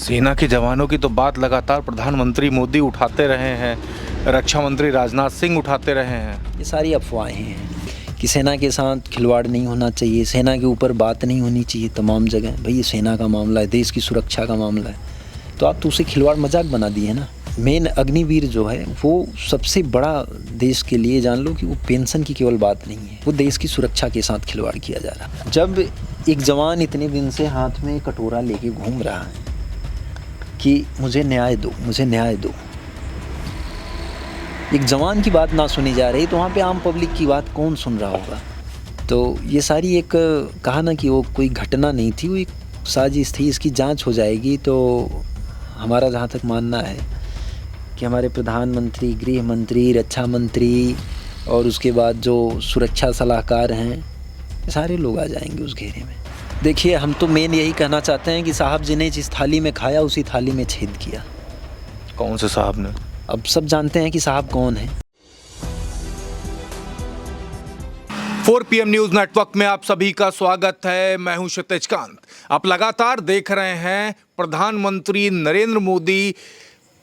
सेना के जवानों की तो बात लगातार प्रधानमंत्री मोदी उठाते रहे हैं, रक्षा मंत्री राजनाथ सिंह उठाते रहे हैं। ये सारी अफवाहें हैं कि सेना के साथ खिलवाड़ नहीं होना चाहिए, सेना के ऊपर बात नहीं होनी चाहिए तमाम जगह। भाई ये सेना का मामला है, देश की सुरक्षा का मामला है, तो आप तो उसे खिलवाड़ मजाक बना दिए ना। मेन अग्निवीर जो है वो सबसे बड़ा देश के लिए, जान लो कि वो पेंशन की केवल बात नहीं है, वो देश की सुरक्षा के साथ खिलवाड़ किया जा रहा है। जब एक जवान इतने दिन से हाथ में कटोरा लेके घूम रहा है कि मुझे न्याय दो, मुझे न्याय दो, एक जवान की बात ना सुनी जा रही तो वहाँ पे आम पब्लिक की बात कौन सुन रहा होगा। तो ये सारी एक कहा ना कि वो कोई घटना नहीं थी, वो एक साजिश थी। इसकी जांच हो जाएगी तो हमारा जहाँ तक मानना है कि हमारे प्रधानमंत्री, गृह मंत्री, रक्षा मंत्री और उसके बाद जो सुरक्षा सलाहकार हैं, सारे लोग आ जाएंगे उस घेरे में। देखिए, हम तो मेन यही कहना चाहते हैं कि साहब जी ने जिस थाली में खाया उसी थाली में छेद किया। कौन से साहब ने? अब सब जानते हैं कि साहब कौन है। 4 PM न्यूज नेटवर्क में आप सभी का स्वागत है। मैं हूं क्षितिज कांत। आप लगातार देख रहे हैं प्रधानमंत्री नरेंद्र मोदी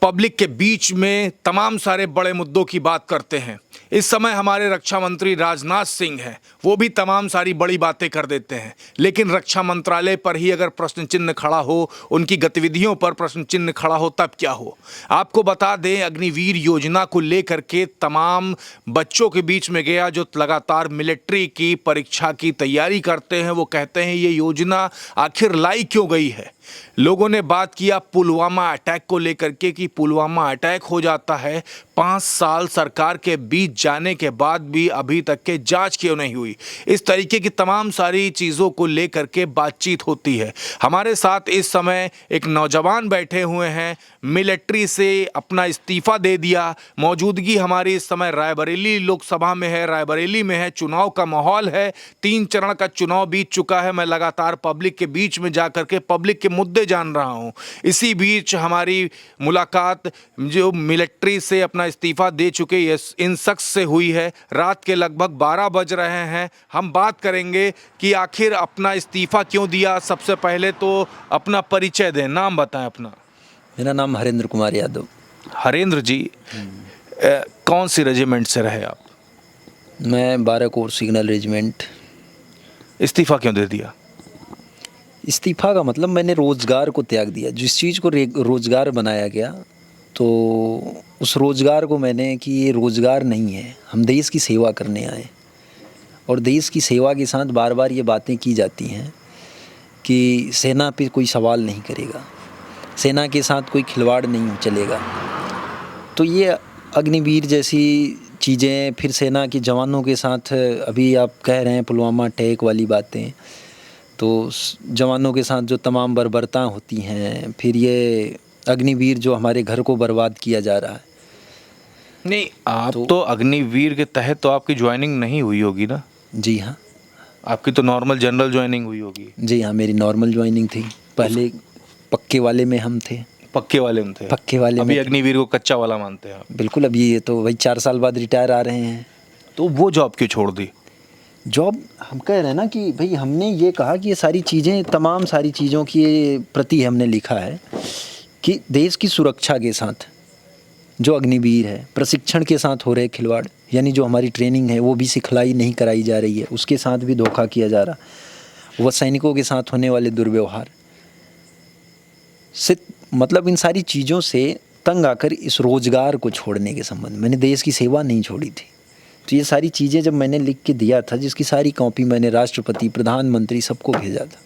पब्लिक के बीच में तमाम सारे बड़े मुद्दों की बात करते हैं। इस समय हमारे रक्षा मंत्री राजनाथ सिंह हैं, वो भी तमाम सारी बड़ी बातें कर देते हैं, लेकिन रक्षा मंत्रालय पर ही अगर प्रश्न चिन्ह खड़ा हो, उनकी गतिविधियों पर प्रश्न चिन्ह खड़ा हो, तब क्या हो। आपको बता दें, अग्निवीर योजना को लेकर के तमाम बच्चों के बीच में गया जो लगातार मिलिट्री की परीक्षा की तैयारी करते हैं। वो कहते हैं ये योजना आखिर लाई क्यों गई है। लोगों ने बात किया पुलवामा अटैक को लेकर के कि पुलवामा अटैक हो जाता है, 5 साल सरकार के बीत जाने के बाद भी अभी तक के जांच क्यों नहीं हुई। इस तरीके की तमाम सारी चीज़ों को लेकर के बातचीत होती है। हमारे साथ इस समय एक नौजवान बैठे हुए हैं, मिलिट्री से अपना इस्तीफा दे दिया। मौजूदगी हमारी इस समय रायबरेली लोकसभा में है, रायबरेली में है, चुनाव का माहौल है, 3 चरण का चुनाव बीत चुका है। मैं लगातार पब्लिक के बीच में जाकर के पब्लिक के मुद्दे जान रहा हूं। इसी बीच हमारी मुलाकात जो मिलिट्री से अपना इस्तीफा दे चुके इन शख्स से हुई है। रात के लगभग 12 बज रहे हैं। हम बात करेंगे कि आखिर अपना इस्तीफा क्यों दिया। सबसे पहले तो अपना परिचय दें, नाम बताएं अपना। मेरा नाम हरेंद्र कुमार यादव। हरेंद्र जी, कौन सी रेजिमेंट से रहे आप? मैं 12 कोर सिग्नल रेजिमेंट। इस्तीफा क्यों दे दिया? इस्तीफा का मतलब मैंने रोज़गार को त्याग दिया। जिस चीज़ को रोज़गार बनाया गया तो उस रोज़गार को मैंने कि ये रोज़गार नहीं है, हम देश की सेवा करने आए। और देश की सेवा के साथ बार बार ये बातें की जाती हैं कि सेना पे कोई सवाल नहीं करेगा, सेना के साथ कोई खिलवाड़ नहीं चलेगा। तो ये अग्निवीर जैसी चीज़ें, फिर सेना के जवानों के साथ अभी आप कह रहे हैं पुलवामा अटैक वाली बातें, तो जवानों के साथ जो तमाम बर्बरतां होती हैं, फिर ये अग्निवीर जो हमारे घर को बर्बाद किया जा रहा है। नहीं, आप तो अग्निवीर के तहत तो आपकी ज्वाइनिंग नहीं हुई होगी ना? जी हाँ। आपकी तो नॉर्मल जनरल ज्वाइनिंग हुई होगी? जी हाँ, मेरी नॉर्मल ज्वाइनिंग थी। पहले पक्के वाले में हम थे। पक्के वाले में थे? पक्के वाले अभी में। अग्निवीर को कच्चा वाला मानते हैं आप? बिल्कुल। अभी ये तो भाई 4 साल बाद रिटायर आ रहे हैं। तो वो जॉब क्यों छोड़ दी? जॉब हम कह रहे हैं ना कि भाई हमने ये कहा कि ये सारी चीज़ें, तमाम सारी चीज़ों की प्रति हमने लिखा है कि देश की सुरक्षा के साथ जो अग्निवीर है, प्रशिक्षण के साथ हो रहे खिलवाड़, यानी जो हमारी ट्रेनिंग है वो भी सिखलाई नहीं कराई जा रही है, उसके साथ भी धोखा किया जा रहा, वह सैनिकों के साथ होने वाले दुर्व्यवहार से, मतलब इन सारी चीज़ों से तंग आकर इस रोज़गार को छोड़ने के संबंध मैंने देश की सेवा नहीं छोड़ी थी। तो ये सारी चीज़ें जब मैंने लिख के दिया था, जिसकी सारी कॉपी मैंने राष्ट्रपति, प्रधानमंत्री सबको भेजा था,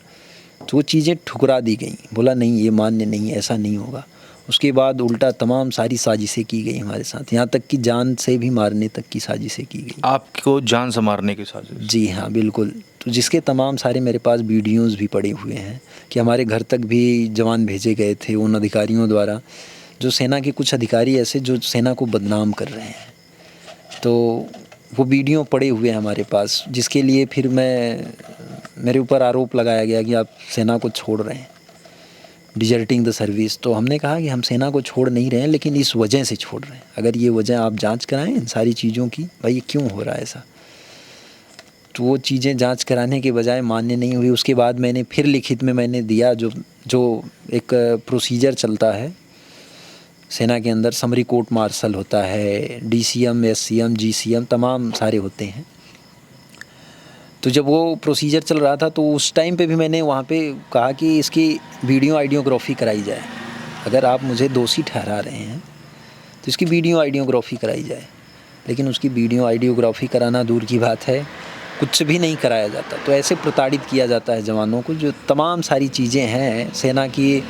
तो वो चीज़ें ठुकरा दी गई। बोला नहीं, ये मान्य नहीं, ऐसा नहीं होगा। उसके बाद उल्टा तमाम सारी साजिशें की गई हमारे साथ, यहाँ तक कि जान से भी मारने तक की साजिशें की गई। आपको जान से मारने की साजिश? जी हाँ, बिल्कुल। तो जिसके तमाम सारे मेरे पास वीडियोज़ भी पड़े हुए हैं कि हमारे घर तक भी जवान भेजे गए थे उन अधिकारियों द्वारा, जो सेना के कुछ अधिकारी ऐसे जो सेना को बदनाम कर रहे हैं। तो वो वीडियो पड़े हुए हैं हमारे पास, जिसके लिए फिर मेरे ऊपर आरोप लगाया गया कि आप सेना को छोड़ रहे हैं, डिजर्टिंग द सर्विस। तो हमने कहा कि हम सेना को छोड़ नहीं रहे हैं, लेकिन इस वजह से छोड़ रहे हैं। अगर ये वजह आप जांच कराएं इन सारी चीज़ों की, भाई ये क्यों हो रहा है ऐसा। तो वो चीज़ें जांच कराने के बजाय मान्य नहीं हुई। उसके बाद मैंने फिर लिखित में मैंने दिया, जो एक प्रोसीजर चलता है सेना के अंदर, समरी कोर्ट मार्शल होता है, DCM, SCM, GCM तमाम सारे होते हैं। तो जब वो प्रोसीजर चल रहा था तो उस टाइम पे भी मैंने वहाँ पे कहा कि इसकी वीडियो आइडियोग्राफी कराई जाए। अगर आप मुझे दोषी ठहरा रहे हैं तो इसकी वीडियो आइडियोग्राफी कराई जाए। लेकिन उसकी वीडियो आइडियोग्राफी कराना दूर की बात है, कुछ भी नहीं कराया जाता। तो ऐसे प्रताड़ित किया जाता है जवानों को। जो तमाम सारी चीज़ें हैं सेना की,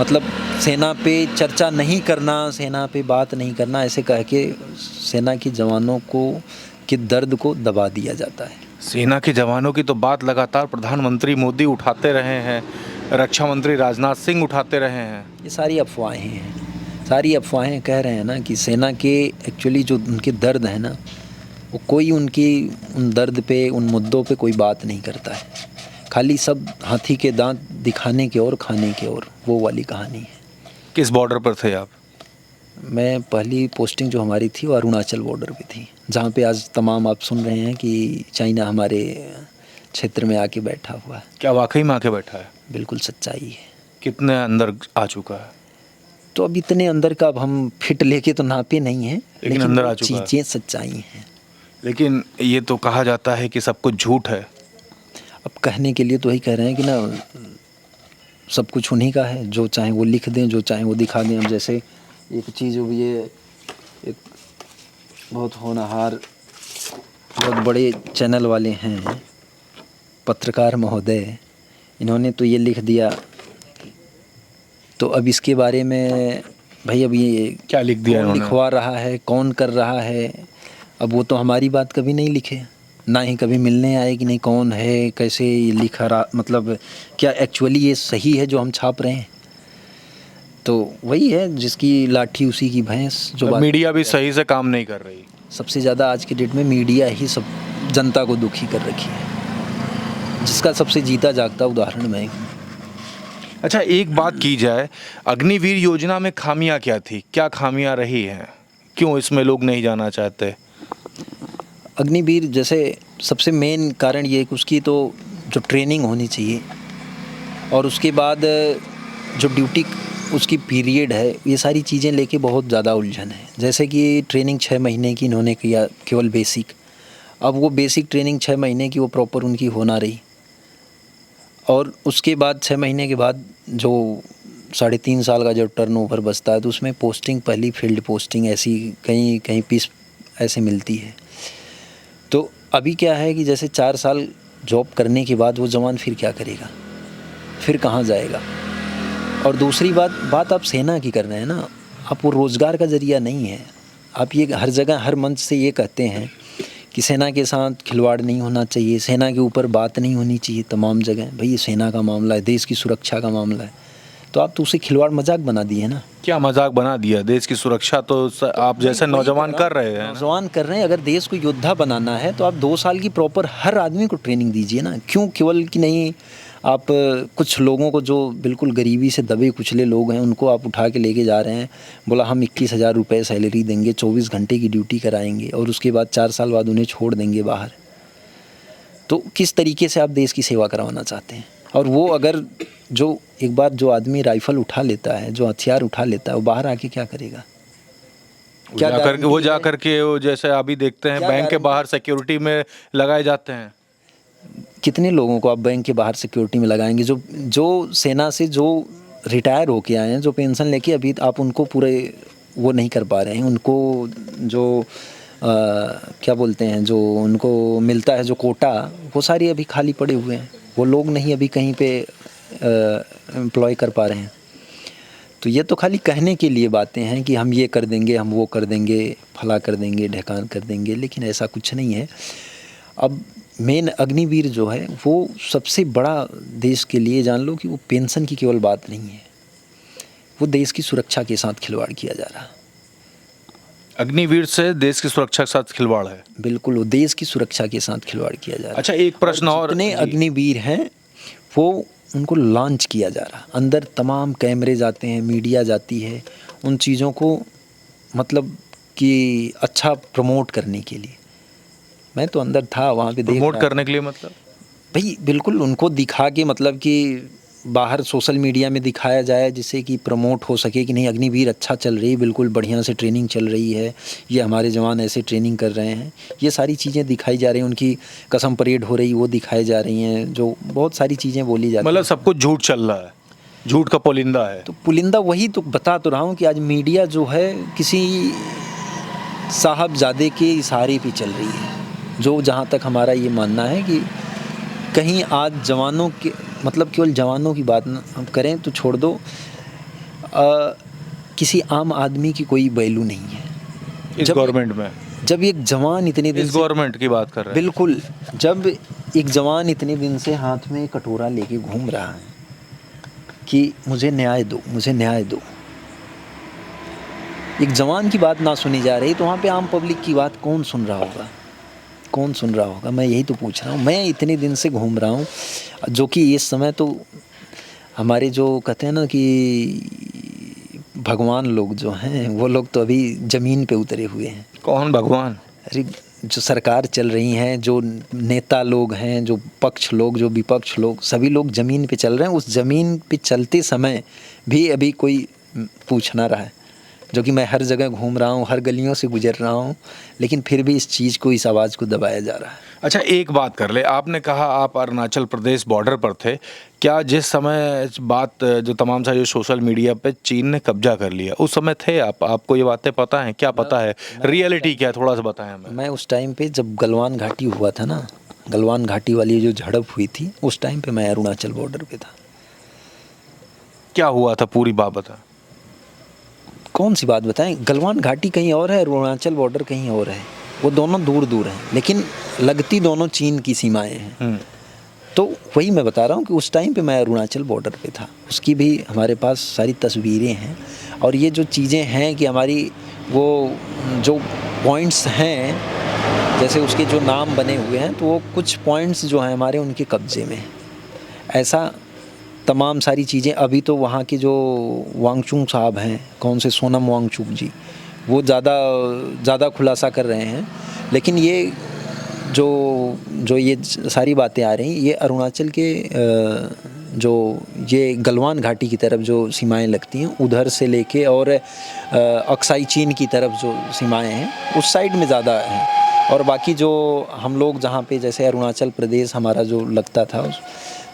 मतलब सेना पे चर्चा नहीं करना, सेना पे बात नहीं करना, ऐसे कह के सेना के जवानों को के दर्द को दबा दिया जाता है। सेना के जवानों की तो बात लगातार प्रधानमंत्री मोदी उठाते रहे हैं, रक्षा मंत्री राजनाथ सिंह उठाते रहे हैं। ये सारी अफवाहें हैं, सारी अफवाहें। कह रहे हैं ना कि सेना के एक्चुअली जो उनके दर्द है ना, वो कोई उनकी उन दर्द पे, उन मुद्दों पे कोई बात नहीं करता है। खाली सब हाथी के दांत दिखाने के और खाने के और, वो वाली कहानी है। किस बॉर्डर पर थे आप? मैं पहली पोस्टिंग जो हमारी थी वो अरुणाचल बॉर्डर पे थी, जहाँ पे आज तमाम आप सुन रहे हैं कि चाइना हमारे क्षेत्र में आके बैठा हुआ है। क्या वाकई में आके बैठा है? बिल्कुल सच्चाई है। कितने अंदर आ चुका है? तो अब इतने अंदर का अब हम फिट लेके तो नापे नहीं हैं, लेकिन अंदर आ चुका है। चीज़ें सच्चाई हैं। लेकिन ये तो कहा जाता है कि सब कुछ झूठ है। अब कहने के लिए तो वही कह रहे हैं कि ना, सब कुछ उन्हीं का है, जो चाहे वो लिख दें, जो चाहे वो दिखा दें। अब जैसे एक चीज़, ये एक बहुत होनहार, बहुत बड़े चैनल वाले हैं, पत्रकार महोदय, इन्होंने तो ये लिख दिया। तो अब इसके बारे में भाई, अब ये क्या लिख दिया कौन इन्होंने? लिखवा रहा है, कौन कर रहा है, अब वो तो हमारी बात कभी नहीं लिखे, ना ही कभी मिलने आए कि नहीं कौन है, कैसे लिख रहा, मतलब क्या एक्चुअली ये सही है जो हम छाप रहे हैं। तो वही है, जिसकी लाठी उसी की भैंस। जो बात, मीडिया भी सही से काम नहीं कर रही। सबसे ज़्यादा आज के डेट में मीडिया ही सब जनता को दुखी कर रखी है, जिसका सबसे जीता जागता उदाहरण मैं हूँ। अच्छा, एक बात की जाए, अग्निवीर योजना में खामियां क्या थी, क्या खामियां रही हैं, क्यों इसमें लोग नहीं जाना चाहते? अग्निवीर जैसे सबसे मेन कारण ये है कि उसकी तो जो ट्रेनिंग होनी चाहिए, और उसके बाद जो ड्यूटी उसकी पीरियड है, ये सारी चीज़ें लेके बहुत ज़्यादा उलझन है। जैसे कि ट्रेनिंग 6 महीने की इन्होंने किया, केवल बेसिक। अब वो बेसिक ट्रेनिंग 6 महीने की वो प्रॉपर उनकी हो ना रही, और उसके बाद 6 महीने के बाद जो 3.5 साल का जो टर्नओवर बचता है, तो उसमें पोस्टिंग, पहली फील्ड पोस्टिंग ऐसी कहीं कहीं पीस ऐसे मिलती है। तो अभी क्या है कि जैसे 4 साल जॉब करने के बाद वो जवान फिर क्या करेगा, फिर कहाँ जाएगा। और दूसरी बात आप सेना की कर रहे हैं ना, आप वो रोज़गार का ज़रिया नहीं है। आप ये हर जगह हर मंच से ये कहते हैं कि सेना के साथ खिलवाड़ नहीं होना चाहिए, सेना के ऊपर बात नहीं होनी चाहिए तमाम जगह। भाई ये सेना का मामला है, देश की सुरक्षा का मामला है, तो आप तो उसे खिलवाड़ मजाक बना दिए ना। क्या मजाक बना दिया? देश की सुरक्षा तो आप जैसे नौजवान कर रहे हैं। नौजवान कर रहे हैं। अगर देश को योद्धा बनाना है तो आप 2 साल की प्रॉपर हर आदमी को ट्रेनिंग दीजिए ना। क्यों केवल कि नहीं, आप कुछ लोगों को जो बिल्कुल गरीबी से दबे कुचले लोग हैं उनको आप उठा के लेके जा रहे हैं, बोला हम 21,000 रुपये सैलरी देंगे, 24 घंटे की ड्यूटी कराएंगे, और उसके बाद 4 साल बाद उन्हें छोड़ देंगे बाहर। तो किस तरीके से आप देश की सेवा करवाना चाहते हैं? और वो अगर जो एक बार जो आदमी राइफ़ल उठा लेता है, जो हथियार उठा लेता है, वो बाहर आके क्या करेगा? क्या जा करके वो जैसे अभी देखते हैं बैंक के बाहर सिक्योरिटी में लगाए जाते हैं। कितने लोगों को आप बैंक के बाहर सिक्योरिटी में लगाएंगे? जो सेना से जो रिटायर होके आए हैं, जो पेंशन लेके, अभी आप उनको पूरे वो नहीं कर पा रहे हैं। उनको जो क्या बोलते हैं, जो उनको मिलता है जो कोटा, वो सारी अभी खाली पड़े हुए हैं। वो लोग नहीं अभी कहीं पे एम्प्लॉय कर पा रहे हैं। तो ये तो खाली कहने के लिए बातें हैं कि हम ये कर देंगे, हम वो कर देंगे, फला कर देंगे, ढकान कर देंगे, लेकिन ऐसा कुछ नहीं है। अब मेन अग्निवीर जो है वो सबसे बड़ा देश के लिए, जान लो कि वो पेंशन की केवल बात नहीं है, वो देश की सुरक्षा के साथ खिलवाड़ किया जा रहा है। अग्निवीर से देश की सुरक्षा के साथ खिलवाड़ है। बिल्कुल, वो देश की सुरक्षा के साथ खिलवाड़ किया जा रहा है। अच्छा, एक प्रश्न और, जितने अग्निवीर हैं वो उनको लॉन्च किया जा रहा है। अंदर तमाम कैमरे जाते हैं, मीडिया जाती है, उन चीज़ों को मतलब कि अच्छा प्रमोट करने के लिए। मैं तो अंदर था वहाँ पे देख प्रमोट रहा करने के लिए मतलब? भाई बिल्कुल उनको दिखा के मतलब कि बाहर सोशल मीडिया में दिखाया जाए जिससे कि प्रमोट हो सके कि नहीं अग्निवीर अच्छा चल रही है, बिल्कुल बढ़िया से ट्रेनिंग चल रही है, ये हमारे जवान ऐसे ट्रेनिंग कर रहे हैं, ये सारी चीज़ें दिखाई जा रही हैं, उनकी कसम परेड हो रही है वो दिखाई जा रही हैं, जो बहुत सारी चीज़ें बोली जाती मतलब हैं। सब कुछ झूठ चल रहा है, झूठ का पुलिंदा है। तो पुलिंदा वही तो बता तो रहा हूँ कि आज मीडिया जो है किसी साहबजादे के इशारे पे चल रही है, जो जहाँ तक हमारा ये मानना है कि कहीं आज जवानों के मतलब केवल जवानों की बात न हम करें तो छोड़ दो, किसी आम आदमी की कोई वैल्यू नहीं है इस गवर्नमेंट में। जब एक जवान इतने दिन इस से गवर्नमेंट की बात कर रहे हैं। बिल्कुल, जब एक जवान इतने दिन से हाथ में कटोरा लेके घूम रहा है कि मुझे न्याय दो, मुझे न्याय दो, एक जवान की बात ना सुनी जा रही तो वहाँ पे आम पब्लिक की बात कौन सुन रहा होगा, कौन सुन रहा होगा? मैं यही तो पूछ रहा हूँ। मैं इतने दिन से घूम रहा हूँ, जो कि इस समय तो हमारे जो कहते हैं ना कि भगवान लोग जो हैं वो लोग तो अभी ज़मीन पे उतरे हुए हैं। कौन भगवान? अरे जो सरकार चल रही हैं, जो नेता लोग हैं, जो पक्ष लोग, जो विपक्ष लोग, सभी लोग ज़मीन पे चल रहे हैं। उस ज़मीन पे चलते समय भी अभी कोई पूछ ना रहा है, जो कि मैं हर जगह घूम रहा हूँ, हर गलियों से गुजर रहा हूँ, लेकिन फिर भी इस चीज़ को, इस आवाज़ को दबाया जा रहा है। अच्छा, एक बात कर ले, आपने कहा आप अरुणाचल प्रदेश बॉर्डर पर थे, क्या जिस समय बात जो तमाम सारी जो सोशल मीडिया पे चीन ने कब्जा कर लिया उस समय थे आप? आपको ये बातें पता हैं? क्या पता है रियलिटी क्या है, थोड़ा सा बताएं हमें। मैं उस टाइम पे जब गलवान घाटी हुआ था ना, गलवान घाटी वाली जो झड़प हुई थी, उस टाइम पे मैं अरुणाचल बॉर्डर पे था। क्या हुआ था, पूरी बात बता। कौन सी बात बताएं? गलवान घाटी कहीं और है, अरुणाचल बॉर्डर कहीं और है, वो दोनों दूर दूर हैं, लेकिन लगती दोनों चीन की सीमाएं हैं। तो वही मैं बता रहा हूँ कि उस टाइम पे मैं अरुणाचल बॉर्डर पे था, उसकी भी हमारे पास सारी तस्वीरें हैं। और ये जो चीज़ें हैं कि हमारी वो जो पॉइंट्स हैं, जैसे उसके जो नाम बने हुए हैं, तो वो कुछ पॉइंट्स जो हैं हमारे उनके कब्ज़े में हैं। ऐसा तमाम सारी चीज़ें अभी तो वहाँ के जो वांगचुक साहब हैं, कौन से सोनम वांगचुक जी, वो ज़्यादा खुलासा कर रहे हैं, लेकिन ये जो ये सारी बातें आ रही, ये अरुणाचल के जो ये गलवान घाटी की तरफ जो सीमाएं लगती हैं, उधर से लेके और अक्साई चीन की तरफ जो सीमाएं हैं, उस साइड में ज़्यादा हैं। और बाकी जो हम लोग जहाँ पे जैसे अरुणाचल प्रदेश हमारा जो लगता था,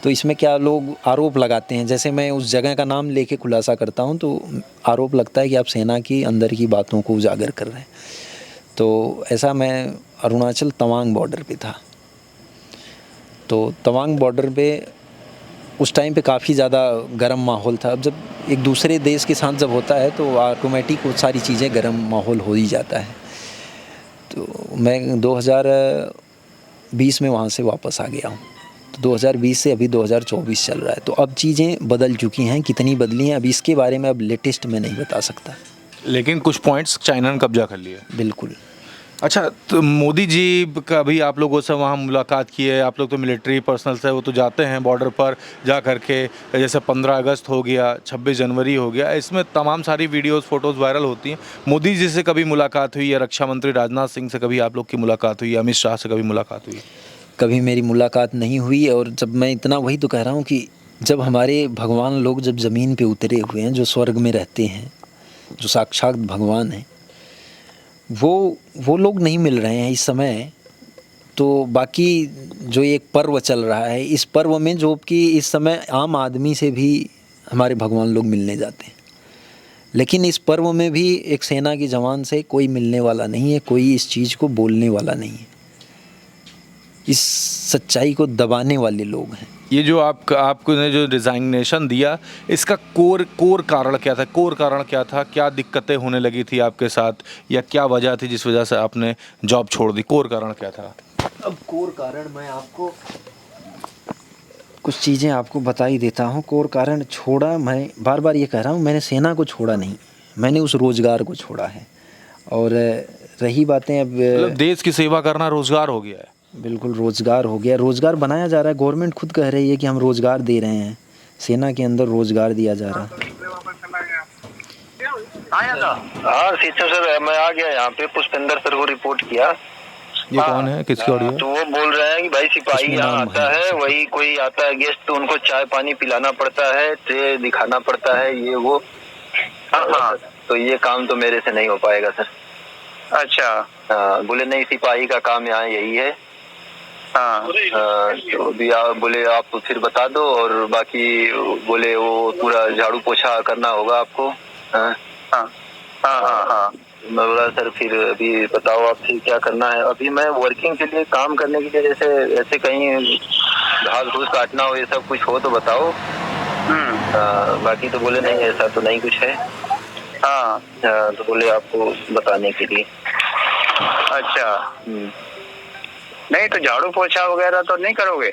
तो इसमें क्या लोग आरोप लगाते हैं, जैसे मैं उस जगह का नाम लेके खुलासा करता हूँ तो आरोप लगता है कि आप सेना की अंदर की बातों को उजागर कर रहे हैं। तो ऐसा मैं अरुणाचल तवांग बॉर्डर पे था। तो तवांग बॉर्डर पे उस टाइम पे काफ़ी ज़्यादा गर्म माहौल था। अब जब एक दूसरे देश के साथ जब होता है तो ऑटोमेटिक वो सारी चीज़ें गर्म माहौल हो ही जाता है। तो मैं 2020 में वहाँ से वापस आ गया हूँ। तो 2020 से अभी 2024 चल रहा है, तो अब चीज़ें बदल चुकी हैं। कितनी बदली हैं अब इसके बारे में अब लेटेस्ट में नहीं बता सकता, लेकिन कुछ पॉइंट्स चाइना ने कब्जा कर लिए। बिल्कुल। अच्छा, तो मोदी जी का भी आप लोगों से वहाँ मुलाकात की है? आप लोग तो मिलिट्री पर्सनल्स है, वो तो जाते हैं बॉर्डर पर जा कर के, जैसे 15 अगस्त हो गया, 26 जनवरी हो गया, इसमें तमाम सारी वीडियोस फोटोज़ वायरल होती हैं। मोदी जी से कभी मुलाकात हुई, या रक्षा मंत्री राजनाथ सिंह से कभी आप लोग की मुलाकात हुई, अमित शाह से कभी मुलाकात हुई? कभी मेरी मुलाकात नहीं हुई। और जब मैं इतना वही तो कह रहा हूँ कि जब हमारे भगवान लोग जब ज़मीन पे उतरे हुए हैं, जो स्वर्ग में रहते हैं, जो साक्षात भगवान हैं, वो लोग नहीं मिल रहे हैं इस समय। तो बाकी जो एक पर्व चल रहा है, इस पर्व में जो कि इस समय आम आदमी से भी हमारे भगवान लोग मिलने जाते हैं, लेकिन इस पर्व में भी एक सेना के जवान से कोई मिलने वाला नहीं है, कोई इस चीज़ को बोलने वाला नहीं है। इस सच्चाई को दबाने वाले लोग हैं। ये जो आपको ने जो रिजाइनेशन दिया, इसका कोर कारण क्या था? कोर कारण क्या था? क्या दिक्कतें होने लगी थी आपके साथ, या क्या वजह थी जिस वजह से आपने जॉब छोड़ दी? कोर कारण क्या था? अब कोर कारण मैं आपको कुछ चीज़ें आपको बता ही देता हूँ। कोर कारण छोड़ा, मैं बार बार ये कह रहा हूँ, मैंने सेना को छोड़ा नहीं, मैंने उस रोज़गार को छोड़ा है। और रही बातें अब मतलब देश की सेवा करना रोजगार हो गया है। बिल्कुल रोज़गार हो गया, रोज़गार बनाया जा रहा है। गवर्नमेंट खुद कह रही है कि हम रोज़गार दे रहे हैं, सेना के अंदर रोज़गार दिया जा रहा है। हाँ सीचम सर, मैं आ गया यहाँ पे, पुष्पेंद्र सर को रिपोर्ट किया। ये कौन है, किसकी ऑडियो? तो वो बोल रहे हैं कि भाई सिपाही इसमें यहाँ नाम आता है, है, वही कोई आता है गेस्ट तो उनको चाय पानी पिलाना पड़ता है, ट्रे दिखाना पड़ता है, ये वो। हाँ, तो ये काम तो मेरे से नहीं हो पाएगा सर। अच्छा। बोले नहीं, सिपाही का काम यहाँ यही है। तो भी बोले आप फिर बता दो, और बाकी बोले वो पूरा झाड़ू पोछा करना होगा आपको। मैं बोला सर फिर अभी बताओ आप फिर क्या करना है। अभी मैं वर्किंग के लिए, काम करने के लिए, जैसे ऐसे कहीं घास घूस काटना हो, ये सब कुछ हो तो बताओ। बाकी तो बोले नहीं, ऐसा तो नहीं कुछ है। तो बोले आपको बताने के लिए। अच्छा। नहीं तो झाड़ू पोछा वगैरह तो नहीं करोगे?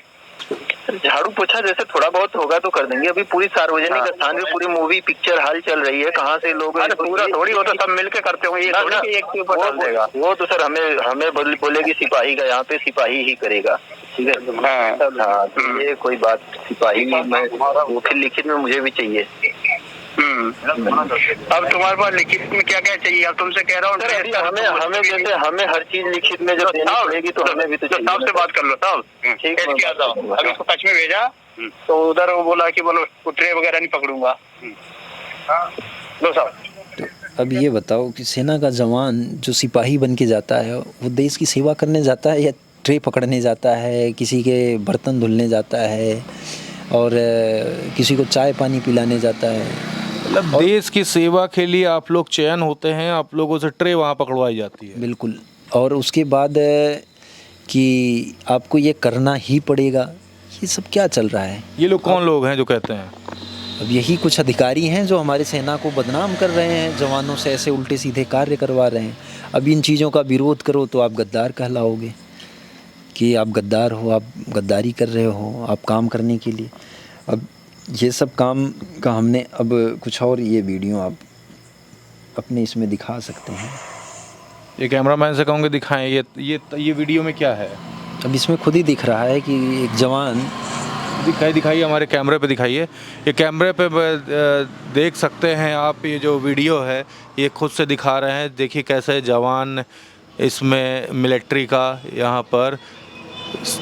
झाड़ू पोछा जैसे थोड़ा बहुत होगा तो कर देंगे। अभी पूरी सार्वजनिक स्थान में पूरी मूवी पिक्चर हाल चल रही है, कहाँ से लोग पूरा थोड़ी, वो तो सब मिलके करते होंगे, ये थोड़ी कि एक के ऊपर डाल देगा। वो तो सर हमें बोलेगी सिपाही का, यहाँ पे सिपाही ही करेगा, ठीक है। हाँ, तो ये कोई बात, सिपाही मैं वो फिर लिखित में मुझे भी चाहिए। अब तुम्हारे पास लिखित में क्या क्या चाहिए? अब तुमसे कह रहा हूँ हमें जैसे हमें हर चीज लिखित में जब देनी पड़ेगी तो हमें भी तो साहब से बात कर लो साहब। ठीक है, अभी उसको टच में भेजा तो उधर वो बोला कि बोलो ट्रे वगैरह नहीं पकड़ूंगा। लो साहब। तो अब ये बताओ कि सेना का जवान जो सिपाही बन के जाता है वो देश की सेवा करने जाता है या ट्रे पकड़ने जाता है, किसी के बर्तन धुलने जाता है और किसी को चाय पानी पिलाने जाता है? मतलब देश की सेवा के लिए आप लोग चयन होते हैं, आप लोगों से ट्रे वहाँ पकड़वाई जाती है। बिल्कुल। और उसके बाद कि आपको ये करना ही पड़ेगा, ये सब क्या चल रहा है? ये लोग कौन लोग हैं जो कहते हैं? अब यही कुछ अधिकारी हैं जो हमारे सेना को बदनाम कर रहे हैं, जवानों से ऐसे उल्टे सीधे कार्य करवा रहे हैं। अब इन चीज़ों का विरोध करो तो आप गद्दार कहलाओगे कि आप गद्दार हो, आप गद्दारी कर रहे हो, आप काम करने के लिए। अब ये सब काम का हमने अब कुछ और, ये वीडियो आप अपने इसमें दिखा सकते हैं। ये कैमरामैन से कहूँगे दिखाएं, ये वीडियो में क्या है? अब इसमें खुद ही दिख रहा है कि एक जवान, दिखाइए हमारे कैमरे पे दिखाइए। ये कैमरे पे देख सकते हैं आप, ये जो वीडियो है ये खुद से दिखा रहे हैं। देखिए कैसे जवान इसमें मिलिट्री का यहाँ पर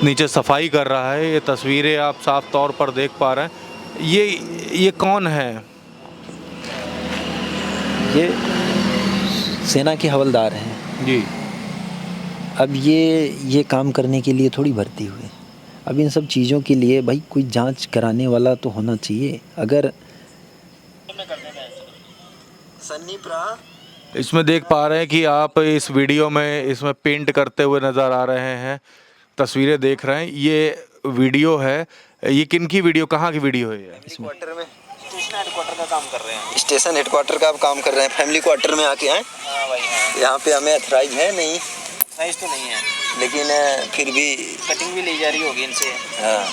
नीचे सफाई कर रहा है। ये तस्वीरें आप साफ तौर पर देख पा रहे हैं। ये कौन है? ये सेना के हवलदार हैं जी। अब ये काम करने के लिए थोड़ी भर्ती हुए। अब इन सब चीज़ों के लिए भाई कोई जांच कराने वाला तो होना चाहिए। अगर इसमें देख पा रहे हैं कि आप इस वीडियो में इसमें पेंट करते हुए नज़र आ रहे हैं, तस्वीरेर देख रहे हैं। ये वीडियो है, ये किन की वीडियो, कहाँ की वीडियो है? हेडक्वार्टर में, स्टेशन हेडक्वार्टर का काम कर रहे हैं। स्टेशन हेडक्वार्टर का आप काम कर रहे हैं, फैमिली क्वार्टर में आके हैं। हाँ भाई हाँ। यहाँ पे हमें अथराइज है नहीं, अथराइज तो नहीं है, लेकिन फिर भी कटिंग भी ली जा रही होगी इनसे। हाँ,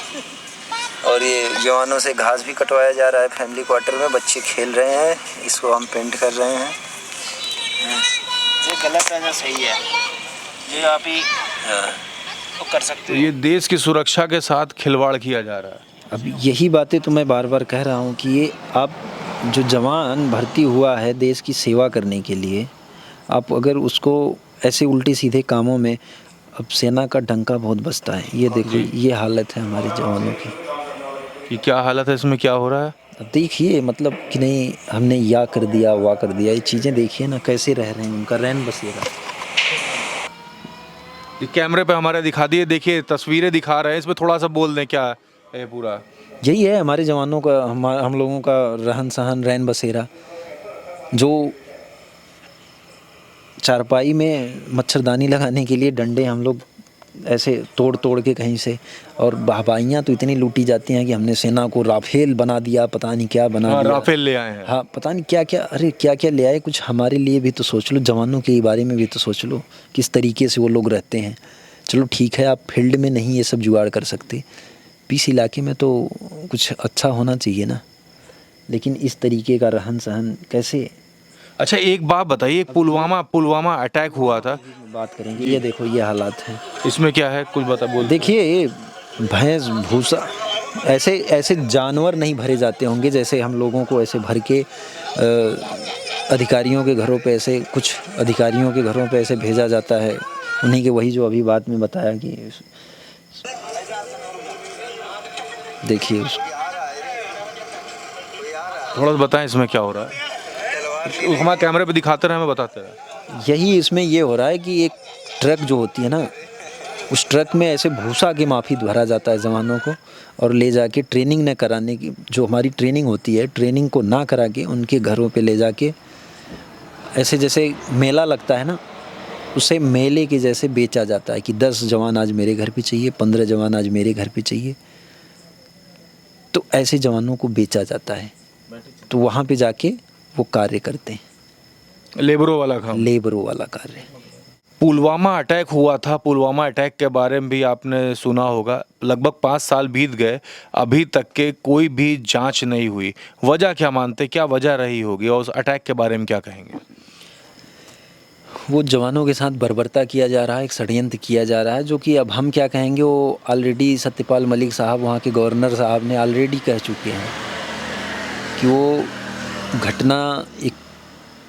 और ये जवानों से घास भी कटवाया जा रहा है फैमिली क्वार्टर में। बच्चे खेल रहे हैं, इसको हम पेंट कर रहे हैं। ये गलत है या सही है, ये आप ही तो कर सकते हो। ये देश की सुरक्षा के साथ खिलवाड़ किया जा रहा है। अब यही बातें तो मैं बार बार कह रहा हूँ कि ये आप जो जवान भर्ती हुआ है देश की सेवा करने के लिए, आप अगर उसको ऐसे उल्टे सीधे कामों में, अब सेना का डंका बहुत बजता है। ये देखो, ये हालत है हमारे जवानों की। ये क्या हालत है, इसमें क्या हो रहा है? अब देखिए, मतलब कि नहीं हमने या कर दिया वाह कर दिया, ये चीज़ें देखिए ना कैसे रह रहे हैं, उनका रैन बसेरा। कैमरे पे हमारे दिखा दिए, देखिए तस्वीरें दिखा रहे हैं, इसमें थोड़ा सा बोल दें क्या है पूरा। यही है हमारे जवानों का, हम लोगों का रहन सहन, रैन बसेरा। जो चारपाई में मच्छरदानी लगाने के लिए डंडे हम लोग ऐसे तोड़ तोड़ के कहीं से, और बहबाइयाँ तो इतनी लूटी जाती हैं कि हमने सेना को राफेल बना दिया, पता नहीं क्या बना दिया। राफेल ले आए हैं। हाँ, पता नहीं क्या क्या, अरे क्या क्या ले आए। कुछ हमारे लिए भी तो सोच लो, जवानों के बारे में भी तो सोच लो, किस तरीके से वो लोग रहते हैं। चलो ठीक है, आप फील्ड में नहीं ये सब जुगाड़ कर सकते, पीस इलाके में तो कुछ अच्छा होना चाहिए ना, लेकिन इस तरीके का रहन सहन कैसे। अच्छा एक बात बताइए, पुलवामा अटैक हुआ था, बात करेंगे। ये देखो ये हालात हैं, इसमें क्या है कुछ बता बोल। देखिए भैंस भूसा, ऐसे जानवर नहीं भरे जाते होंगे जैसे हम लोगों को ऐसे भर के अधिकारियों के घरों पे, ऐसे कुछ अधिकारियों के घरों पे ऐसे भेजा जाता है उन्हीं के वही जो अभी बात में बताया कि देखिए थोड़ा सा बताएं इसमें क्या हो रहा है, हमारे कैमरे पे दिखाते रहे, हमें बताते रहे। यही इसमें ये हो रहा है कि एक ट्रक जो होती है ना, उस ट्रक में ऐसे भूसा के माफी भरा जाता है जवानों को, और ले जाके ट्रेनिंग न कराने की, जो हमारी ट्रेनिंग होती है, ट्रेनिंग को ना करा के उनके घरों पे ले जाके ऐसे जैसे मेला लगता है ना, उसे मेले के जैसे बेचा जाता है कि 10 जवान आज मेरे घर पे चाहिए, 15 जवान आज मेरे घर पे चाहिए। तो ऐसे जवानों को बेचा जाता है, तो वहाँ पे जाके वो कार्य करते हैं, लेबरों वाला काम, लेबरों वाला कार्य। पुलवामा अटैक हुआ था, पुलवामा अटैक के बारे में भी आपने सुना होगा। लगभग 5 साल बीत गए, अभी तक के कोई भी जांच नहीं हुई। वजह क्या मानते, क्या वजह रही होगी, और उस अटैक के बारे में क्या कहेंगे? वो जवानों के साथ बर्बरता किया जा रहा है, एक षड्यंत्र किया जा रहा है, जो कि अब हम क्या कहेंगे, वो ऑलरेडी सत्यपाल मलिक साहब, वहाँ के गवर्नर साहब ने ऑलरेडी कह चुके हैं कि वो घटना एक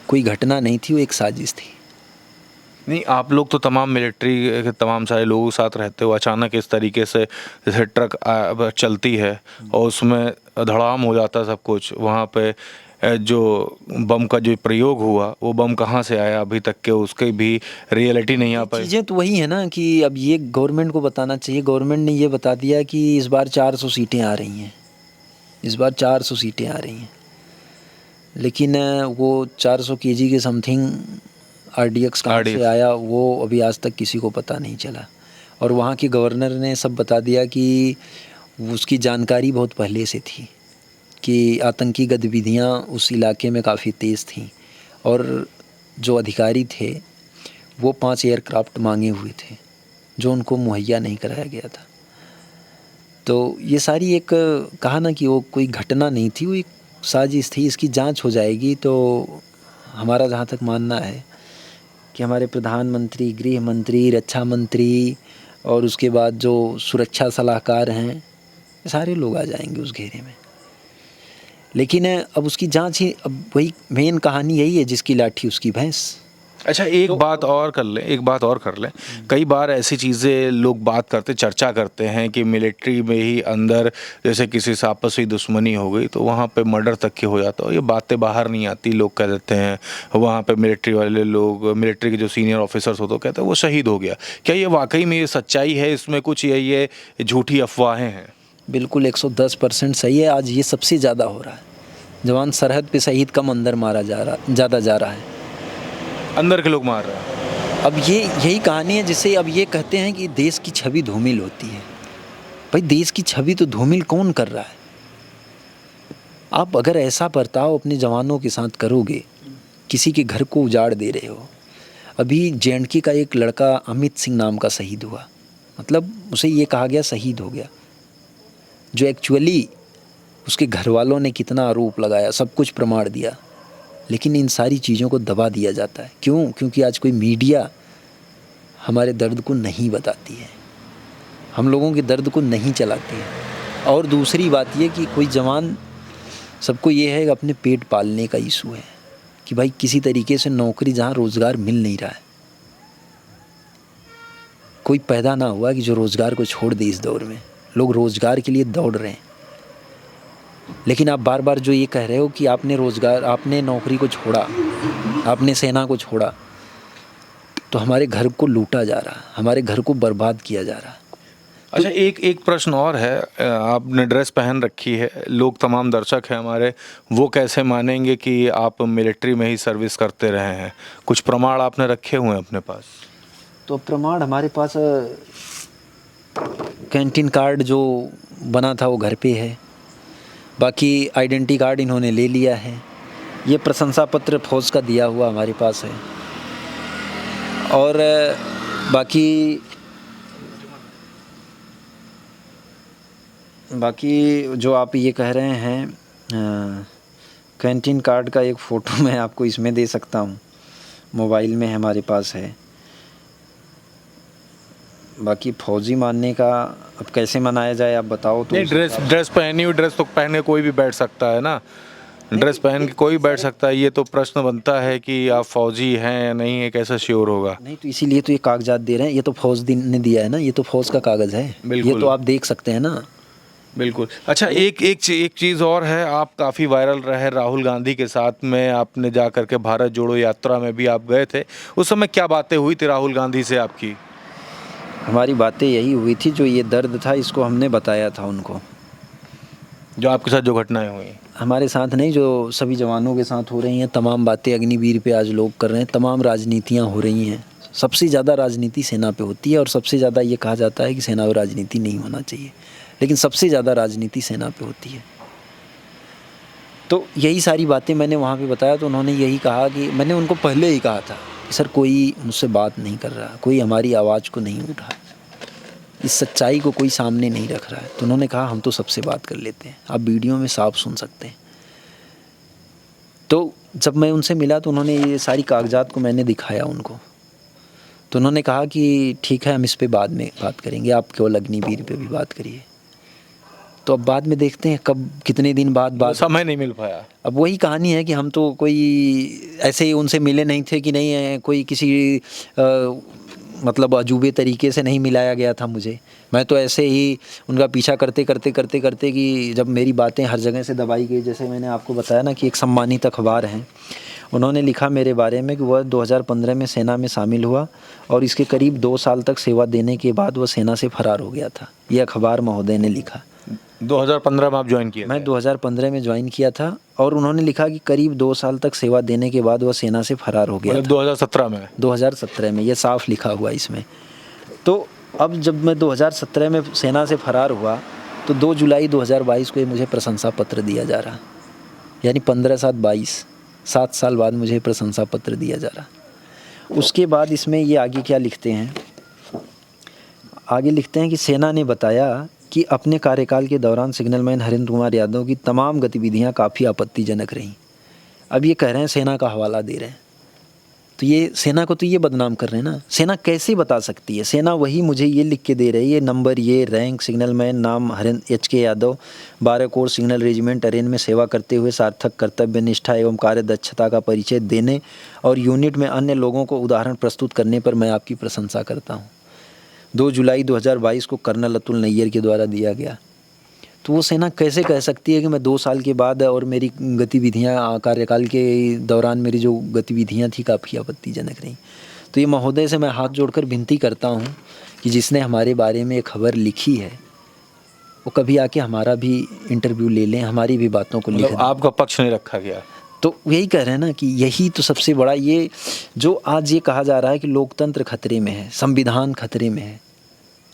कोई घटना नहीं थी, वो एक साजिश थी। नहीं, आप लोग तो तमाम मिलिट्री के तमाम सारे लोगों के साथ रहते हो, अचानक इस तरीके से जैसे ट्रक चलती है और उसमें धड़ाम हो जाता है सब कुछ, वहाँ पे जो बम का जो प्रयोग हुआ, वो बम कहाँ से आया, अभी तक के उसके भी रियलिटी नहीं आ पाई। चीज़ें तो वही है ना कि अब ये गवर्नमेंट को बताना चाहिए। गवर्नमेंट ने ये बता दिया कि इस बार 400 सीटें आ रही हैं, इस बार 400 सीटें आ रही हैं, लेकिन वो 400 केजी के समथिंग RDX कहाँ से आया, वो अभी आज तक किसी को पता नहीं चला। और वहाँ के गवर्नर ने सब बता दिया कि उसकी जानकारी बहुत पहले से थी कि आतंकी गतिविधियाँ उस इलाके में काफ़ी तेज़ थीं, और जो अधिकारी थे वो 5 एयरक्राफ्ट मांगे हुए थे जो उनको मुहैया नहीं कराया गया था। तो ये सारी एक कहा ना कि वो कोई घटना नहीं थी, वो एक साजिश थी। इसकी जांच हो जाएगी तो हमारा जहाँ तक मानना है कि हमारे प्रधानमंत्री, गृह मंत्री, रक्षा मंत्री और उसके बाद जो सुरक्षा सलाहकार हैं, सारे लोग आ जाएंगे उस घेरे में। लेकिन अब उसकी जांच ही, अब वही मेन कहानी यही है, जिसकी लाठी उसकी भैंस। अच्छा, एक बात और कर लें, कई बार ऐसी चीज़ें लोग बात करते, चर्चा करते हैं कि मिलिट्री में ही अंदर जैसे किसी से आपसी दुश्मनी हो गई तो वहाँ पे मर्डर तक के हो जाता है। ये बातें बाहर नहीं आती, लोग कह देते हैं वहाँ पे मिलिट्री वाले लोग, मिलिट्री के जो सीनियर ऑफिसर्स होते कहते हैं वो शहीद हो गया। क्या ये वाकई में ये सच्चाई है, इसमें कुछ ये झूठी अफवाहें हैं? बिल्कुल 110% सही है। आज ये सबसे ज़्यादा हो रहा है। जवान सरहद पे शहीद कम, अंदर मारा ज़्यादा जा रहा है, अंदर के लोग मार रहे हैं। अब ये यही कहानी है, जिसे अब ये कहते हैं कि देश की छवि धूमिल होती है। भाई देश की छवि तो धूमिल कौन कर रहा है? आप अगर ऐसा बर्ताव अपने जवानों के साथ करोगे, किसी के घर को उजाड़ दे रहे हो। अभी JNK का एक लड़का अमित सिंह नाम का शहीद हुआ, मतलब उसे ये कहा गया शहीद हो गया, जो एक्चुअली उसके घर वालों ने कितना आरोप लगाया, सब कुछ प्रमाण दिया, लेकिन इन सारी चीज़ों को दबा दिया जाता है। क्यों? क्योंकि आज कोई मीडिया हमारे दर्द को नहीं बताती है, हम लोगों के दर्द को नहीं चलाती है। और दूसरी बात ये कि कोई जवान, सबको ये है कि अपने पेट पालने का इशू है कि भाई किसी तरीके से नौकरी, जहाँ रोज़गार मिल नहीं रहा है, कोई पैदा ना हुआ कि जो रोज़गार को छोड़ दे। इस दौर में लोग रोज़गार के लिए दौड़ रहे हैं, लेकिन आप बार बार जो ये कह रहे हो कि आपने रोज़गार, आपने नौकरी को छोड़ा, आपने सेना को छोड़ा, तो हमारे घर को लूटा जा रहा है, हमारे घर को बर्बाद किया जा रहा है। अच्छा, एक प्रश्न और है, आपने ड्रेस पहन रखी है, लोग, तमाम दर्शक हैं हमारे, वो कैसे मानेंगे कि आप मिलिट्री में ही सर्विस करते रहे हैं? कुछ प्रमाण आपने रखे हुए हैं अपने पास? तो प्रमाण हमारे पास कैंटीन कार्ड जो बना था वो घर पे है, बाकी आइडेंटिटी कार्ड इन्होंने ले लिया है, ये प्रशंसा पत्र फौज का दिया हुआ हमारे पास है, और बाकी जो आप ये कह रहे हैं कैंटीन कार्ड का एक फ़ोटो मैं आपको इसमें दे सकता हूँ, मोबाइल में हमारे पास है। बाकी फौजी मानने का अब कैसे मनाया जाए आप बताओ तो। नहीं, ड्रेस पहनी हुई, ड्रेस तो पहने कोई भी बैठ सकता है ना, ड्रेस पहन के कोई बैठ सकता है, ये तो प्रश्न बनता है कि आप फौजी हैं या नहीं है, कैसा श्योर होगा? नहीं, तो इसीलिए तो ये कागजात दे रहे हैं। ये तो फौज ने दिया है ना, ये तो फौज का कागज़ है। बिल्कुल। ये तो आप देख सकते हैं ना। बिल्कुल। अच्छा, एक चीज़ और है, आप काफ़ी वायरल रहे राहुल गांधी के साथ में, आपने जा कर के भारत जोड़ो यात्रा में भी आप गए थे। उस समय क्या बातें हुई थी राहुल गांधी से आपकी? हमारी बातें यही हुई थी, जो ये दर्द था इसको हमने बताया था उनको। जो आपके साथ जो घटनाएं हुई? हमारे साथ नहीं, जो सभी जवानों के साथ हो रही हैं, तमाम बातें अग्निवीर पे आज लोग कर रहे हैं, तमाम राजनीतियाँ हो रही हैं। सबसे ज़्यादा राजनीति सेना पे होती है, और सबसे ज़्यादा ये कहा जाता है कि सेना में राजनीति नहीं होना चाहिए, लेकिन सबसे ज़्यादा राजनीति सेना पे होती है। तो यही सारी बातें मैंने वहाँ पे बताया, तो उन्होंने यही कहा कि मैंने उनको पहले ही कहा था कि सर कोई मुझसे बात नहीं कर रहा, कोई हमारी आवाज़ को नहीं उठा, इस सच्चाई को कोई सामने नहीं रख रहा है। तो उन्होंने कहा हम तो सबसे बात कर लेते हैं, आप वीडियो में साफ सुन सकते हैं। तो जब मैं उनसे मिला तो उन्होंने ये सारी कागजात को मैंने दिखाया उनको, तो उन्होंने कहा कि ठीक है हम इस पे बाद में बात करेंगे, आप केवल अग्निवीर पे भी बात करिए। तो अब बाद में देखते हैं कब कितने दिन बाद बात। समय नहीं मिल पाया। अब वही कहानी है कि हम तो कोई ऐसे ही उनसे मिले नहीं थे कि नहीं है, कोई किसी मतलब अजूबे तरीके से नहीं मिलाया गया था मुझे। मैं तो ऐसे ही उनका पीछा करते कि जब मेरी बातें हर जगह से दबाई गई, जैसे मैंने आपको बताया ना कि एक सम्मानित अखबार है, उन्होंने लिखा मेरे बारे में कि वह 2015 में सेना में शामिल हुआ और इसके करीब 2 साल तक सेवा देने के बाद वह सेना से फरार हो गया था। ये अखबार महोदय ने लिखा। 2015 में आप ज्वाइन किए? मैं 2015 में ज्वाइन किया था, और उन्होंने लिखा कि करीब 2 साल तक सेवा देने के बाद वह सेना से फरार हो गया। 2017 में? 2017 में, ये साफ लिखा हुआ इसमें। तो अब जब मैं 2017 में सेना से फरार हुआ तो 2 जुलाई 2022 को ये मुझे प्रशंसा पत्र दिया जा रहा, यानी 15/7/22, 7 साल बाद मुझे प्रशंसा पत्र दिया जा रहा। उसके बाद इसमें ये आगे क्या लिखते हैं, आगे लिखते हैं कि सेना ने बताया कि अपने कार्यकाल के दौरान सिग्नलमैन हरेंद्र कुमार यादव की तमाम गतिविधियां काफ़ी आपत्तिजनक रहीं। अब ये कह रहे हैं, सेना का हवाला दे रहे हैं, तो ये सेना को तो ये बदनाम कर रहे हैं ना। सेना कैसे बता सकती है? सेना वही मुझे ये लिख के दे रही है, ये नंबर, ये रैंक, सिग्नलमैन नाम Harendra HK Yadav, 12 corps signal regiment अरेन में सेवा करते हुए सार्थक कर्तव्य निष्ठा एवं कार्य दक्षता का परिचय देने और यूनिट में अन्य लोगों को उदाहरण प्रस्तुत करने पर मैं आपकी प्रशंसा करता हूँ। 2 जुलाई 2022 को कर्नल अतुल नैयर के द्वारा दिया गया। तो वो सेना कैसे कह सकती है कि मैं 2 साल के बाद, और मेरी गतिविधियाँ कार्यकाल के दौरान मेरी जो गतिविधियाँ थी काफ़ी आपत्तिजनक रहीं। तो ये महोदय से मैं हाथ जोड़कर विनती करता हूँ कि जिसने हमारे बारे में एक खबर लिखी है वो कभी आके हमारा भी इंटरव्यू ले लें, हमारी भी बातों को लिखें। आपका पक्ष नहीं रखा गया? तो यही कह रहे हैं ना कि यही तो सबसे बड़ा, ये जो आज ये कहा जा रहा है कि लोकतंत्र खतरे में है, संविधान खतरे में है,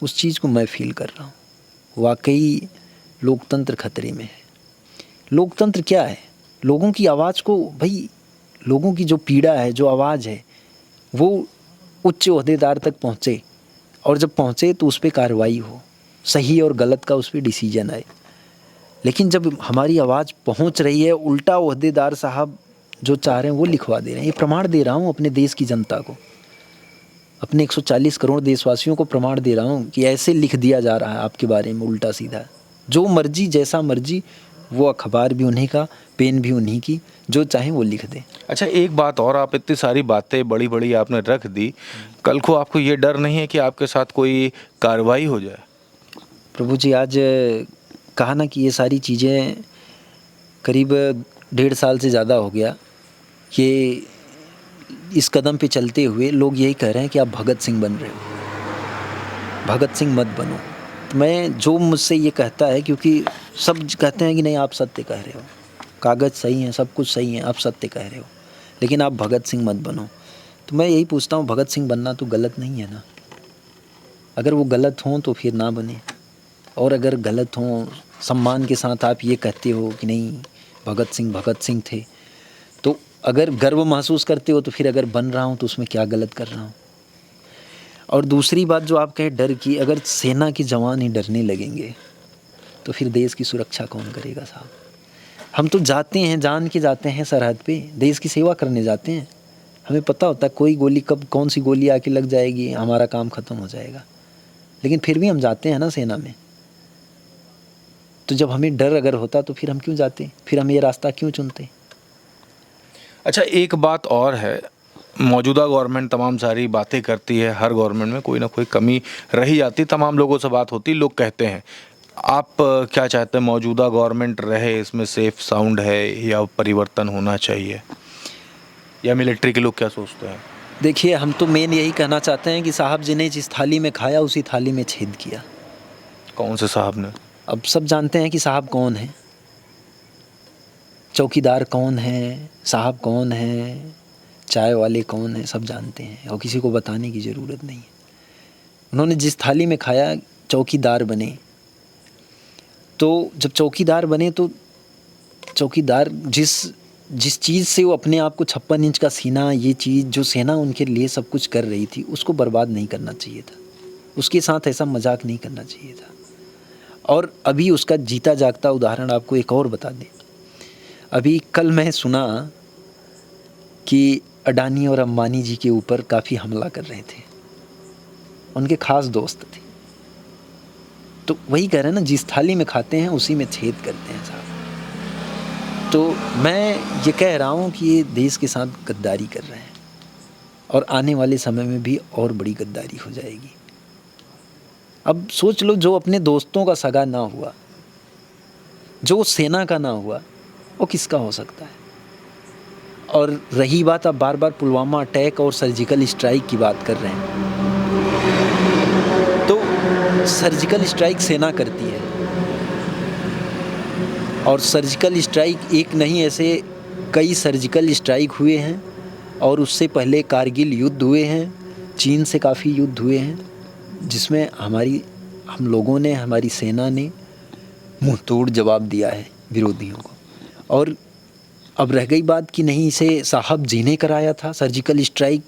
उस चीज़ को मैं फील कर रहा हूँ। वाकई लोकतंत्र खतरे में है। लोकतंत्र क्या है? लोगों की आवाज़ को, भाई लोगों की जो पीड़ा है, जो आवाज़ है, वो उच्च ओहदेदार तक पहुँचे, और जब पहुँचे तो उस पर कार्रवाई हो, सही और गलत का उस पर डिसीजन आए। लेकिन जब हमारी आवाज़ पहुंच रही है, उल्टा ओहदेदार साहब जो चाह रहे हैं वो लिखवा दे रहे हैं। ये प्रमाण दे रहा हूँ अपने देश की जनता को, अपने 140 करोड़ देशवासियों को प्रमाण दे रहा हूँ कि ऐसे लिख दिया जा रहा है आपके बारे में उल्टा सीधा, जो मर्जी, जैसा मर्जी। वो अखबार भी उन्हीं का, पेन भी उन्हीं की, जो चाहे वो लिख दें। अच्छा, एक बात और, आप इतनी सारी बातें बड़ी बड़ी आपने रख दी, कल को आपको ये डर नहीं है कि आपके साथ कोई कार्रवाई हो जाए? प्रभु जी, आज कहा ना कि ये सारी चीज़ें करीब 1.5 साल से ज़्यादा हो गया कि इस कदम पे चलते हुए लोग यही कह रहे हैं कि आप भगत सिंह बन रहे हो, भगत सिंह मत बनो। तो मैं, जो मुझसे ये कहता है, क्योंकि सब कहते हैं कि नहीं आप सत्य कह रहे हो, कागज़ सही है, सब कुछ सही है, आप सत्य कह रहे हो, लेकिन आप भगत सिंह मत बनो। तो मैं यही पूछता हूँ, भगत सिंह बनना तो गलत नहीं है ना? अगर वो गलत हों तो फिर ना बने, और अगर गलत हों, सम्मान के साथ आप ये कहते हो कि नहीं भगत सिंह थे, तो अगर गर्व महसूस करते हो तो फिर अगर बन रहा हूँ तो उसमें क्या गलत कर रहा हूँ? और दूसरी बात जो आप कहे डर की, अगर सेना के जवान ही डरने लगेंगे तो फिर देश की सुरक्षा कौन करेगा साहब? हम तो जाते हैं, जान के जाते हैं सरहद पे, देश की सेवा करने जाते हैं। हमें पता होता है कोई गोली कब, कौन सी गोली आके लग जाएगी, हमारा काम ख़त्म हो जाएगा, लेकिन फिर भी हम जाते हैं ना सेना में। तो जब हमें डर अगर होता तो फिर हम क्यों जाते, फिर हम ये रास्ता क्यों चुनते। अच्छा, एक बात और है, मौजूदा गवर्नमेंट तमाम सारी बातें करती है, हर गवर्नमेंट में कोई ना कोई कमी रही जाती, तमाम लोगों से बात होती, लोग कहते हैं। आप क्या चाहते हैं, मौजूदा गवर्नमेंट रहे, इसमें सेफ साउंड है या परिवर्तन होना चाहिए, या मिलिट्री के लोग क्या सोचते हैं? देखिए, हम तो मेन यही कहना चाहते हैं कि साहब जी ने जिस थाली में खाया उसी थाली में छेद किया। कौन से साहब ने? अब सब जानते हैं कि साहब कौन है, चौकीदार कौन है, साहब कौन है, चाय वाले कौन है, सब जानते हैं और किसी को बताने की ज़रूरत नहीं है। उन्होंने जिस थाली में खाया, चौकीदार बने। तो जब चौकीदार बने तो चौकीदार जिस चीज़ से वो अपने आप को 56 इंच का सीना, ये चीज़ जो सेना उनके लिए सब कुछ कर रही थी, उसको बर्बाद नहीं करना चाहिए था, उसके साथ ऐसा मजाक नहीं करना चाहिए था। और अभी उसका जीता जागता उदाहरण आपको एक और बता दें। अभी कल मैं सुना कि अडानी और अंबानी जी के ऊपर काफ़ी हमला कर रहे थे, उनके ख़ास दोस्त थे। तो वही कह रहे हैं ना, जिस थाली में खाते हैं उसी में छेद करते हैं साहब। तो मैं ये कह रहा हूँ कि ये देश के साथ गद्दारी कर रहे हैं और आने वाले समय में भी और बड़ी गद्दारी हो जाएगी। अब सोच लो, जो अपने दोस्तों का सगा ना हुआ, जो सेना का ना हुआ, वो किसका हो सकता है। और रही बात, अब बार बार पुलवामा अटैक और सर्जिकल स्ट्राइक की बात कर रहे हैं, तो सर्जिकल स्ट्राइक सेना करती है और सर्जिकल स्ट्राइक एक नहीं, ऐसे कई सर्जिकल स्ट्राइक हुए हैं और उससे पहले कारगिल युद्ध हुए हैं, चीन से काफ़ी युद्ध हुए हैं, जिसमें हम लोगों ने, हमारी सेना ने मुँह तोड़ जवाब दिया है विरोधियों को। और अब रह गई बात कि नहीं, इसे साहब जी ने कराया था, सर्जिकल स्ट्राइक,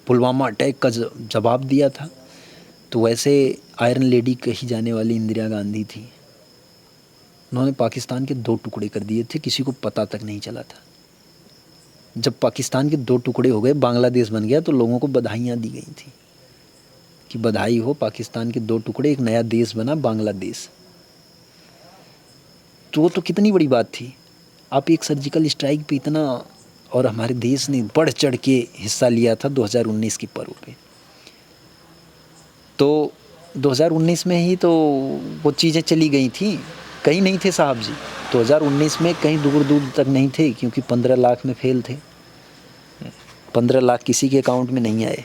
पुलवामा अटैक का जवाब दिया था। तो वैसे आयरन लेडी कही जाने वाली इंदिरा गांधी थी, उन्होंने पाकिस्तान के 2 टुकड़े कर दिए थे, किसी को पता तक नहीं चला था। जब पाकिस्तान के 2 टुकड़े हो गए, बांग्लादेश बन गया, तो लोगों को बधाइयाँ दी गई थी कि बधाई हो, पाकिस्तान के 2 टुकड़े, एक नया देश बना बांग्लादेश। तो वो तो कितनी बड़ी बात थी। आप एक सर्जिकल स्ट्राइक पे इतना, और हमारे देश ने बढ़ चढ़ के हिस्सा लिया था 2019 के पर्व पे। तो 2019 में ही तो वो चीज़ें चली गई थी, कहीं नहीं थे साहब जी 2019 में, कहीं दूर दूर तक नहीं थे, क्योंकि 15 लाख में फेल थे। 15 लाख किसी के अकाउंट में नहीं आए,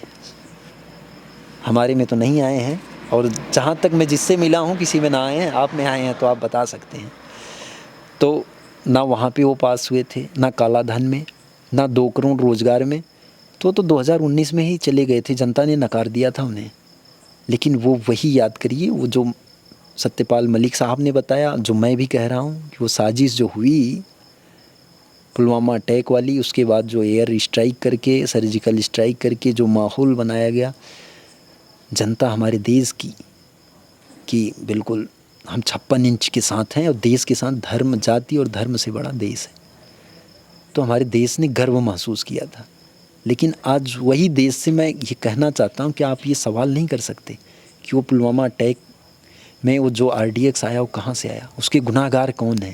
हमारे में तो नहीं आए हैं, और जहाँ तक मैं जिससे मिला हूँ किसी में ना आए हैं। आप में आए हैं तो आप बता सकते हैं। तो ना वहाँ पे वो पास हुए थे, ना काला धन में, ना 2 करोड़ रोज़गार में। तो 2019 में ही चले गए थे, जनता ने नकार दिया था उन्हें। लेकिन वो वही याद करिए, वो जो सत्यपाल मलिक साहब ने बताया, जो मैं भी कह रहा हूँ कि वो साजिश जो हुई पुलवामा अटैक वाली, उसके बाद जो एयर स्ट्राइक करके, सर्जिकल स्ट्राइक करके जो माहौल बनाया गया, जनता हमारे देश की बिल्कुल हम 56 इंच के साथ हैं, और देश के साथ धर्म, जाति और धर्म से बड़ा देश है। तो हमारे देश ने गर्व महसूस किया था। लेकिन आज वही देश से मैं ये कहना चाहता हूँ कि आप ये सवाल नहीं कर सकते कि वो पुलवामा अटैक में वो जो RDX आया वो कहाँ से आया, उसके गुनाहगार कौन है।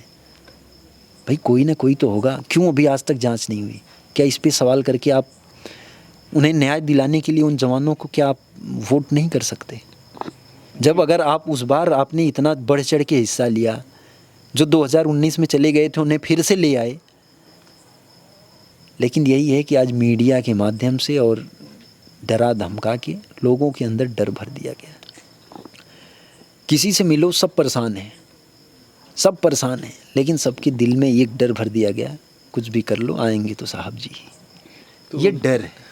भाई कोई ना कोई तो होगा, क्यों अभी आज तक जांच नहीं हुई? क्या इस पे सवाल करके आप उन्हें न्याय दिलाने के लिए उन जवानों को क्या आप वोट नहीं कर सकते? जब अगर आप उस बार आपने इतना बढ़ चढ़ के हिस्सा लिया, जो 2019 में चले गए थे उन्हें फिर से ले आए। लेकिन यही है कि आज मीडिया के माध्यम से और डरा धमका के लोगों के अंदर डर भर दिया गया। किसी से मिलो सब परेशान हैं, सब परेशान हैं, लेकिन सबके दिल में एक डर भर दिया गया, कुछ भी कर लो आएंगे तो साहब जी ही। तो ये डर है।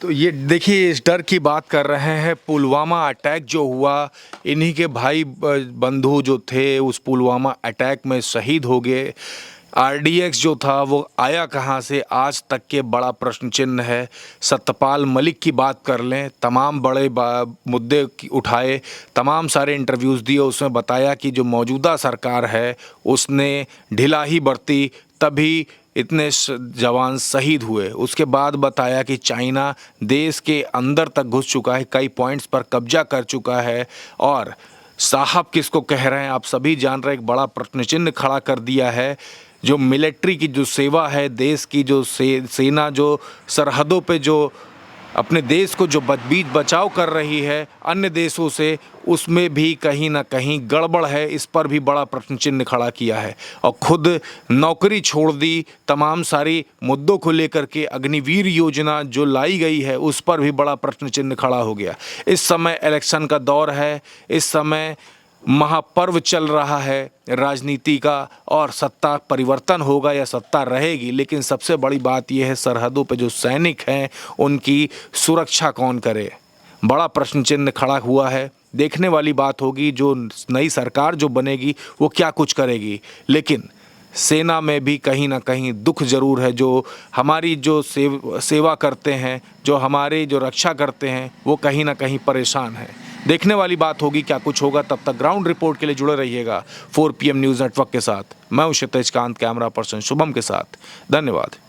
तो ये देखिए, इस डर की बात कर रहे हैं। पुलवामा अटैक जो हुआ, इन्हीं के भाई बंधु जो थे उस पुलवामा अटैक में शहीद हो गए। RDX जो था वो आया कहाँ से, आज तक के बड़ा प्रश्न चिन्ह है। सत्यपाल मलिक की बात कर लें, तमाम बड़े मुद्दे उठाए, तमाम सारे इंटरव्यूज़ दिए, उसमें बताया कि जो मौजूदा सरकार है उसने ढिलाई बरती, तभी इतने जवान शहीद हुए। उसके बाद बताया कि चाइना देश के अंदर तक घुस चुका है, कई पॉइंट्स पर कब्जा कर चुका है, और साहब किसको कह रहे हैं आप सभी जान रहे हैं। एक बड़ा प्रश्न चिन्ह खड़ा कर दिया है। जो मिलिट्री की जो सेवा है, देश की जो सेना जो सरहदों पे जो अपने देश को जो बीच बचाव कर रही है अन्य देशों से, उसमें भी कहीं ना कहीं गड़बड़ है। इस पर भी बड़ा प्रश्न चिन्ह खड़ा किया है और खुद नौकरी छोड़ दी। तमाम सारी मुद्दों को लेकर के अग्निवीर योजना जो लाई गई है उस पर भी बड़ा प्रश्न चिन्ह खड़ा हो गया। इस समय इलेक्शन का दौर है, इस समय महापर्व चल रहा है राजनीति का और सत्ता परिवर्तन होगा या सत्ता रहेगी, लेकिन सबसे बड़ी बात यह है सरहदों पे जो सैनिक हैं उनकी सुरक्षा कौन करे। बड़ा प्रश्न चिन्ह खड़ा हुआ है। देखने वाली बात होगी जो नई सरकार जो बनेगी वो क्या कुछ करेगी, लेकिन सेना में भी कहीं ना कहीं दुख जरूर है। जो हमारी जो सेवा करते हैं, जो हमारे जो रक्षा करते हैं, वो कहीं ना कहीं परेशान हैं। देखने वाली बात होगी क्या कुछ होगा। तब तक ग्राउंड रिपोर्ट के लिए जुड़े रहिएगा 4 PM न्यूज़ नेटवर्क के साथ। मैं हूं क्षितिज कांत, कैमरा पर्सन शुभम के साथ। धन्यवाद।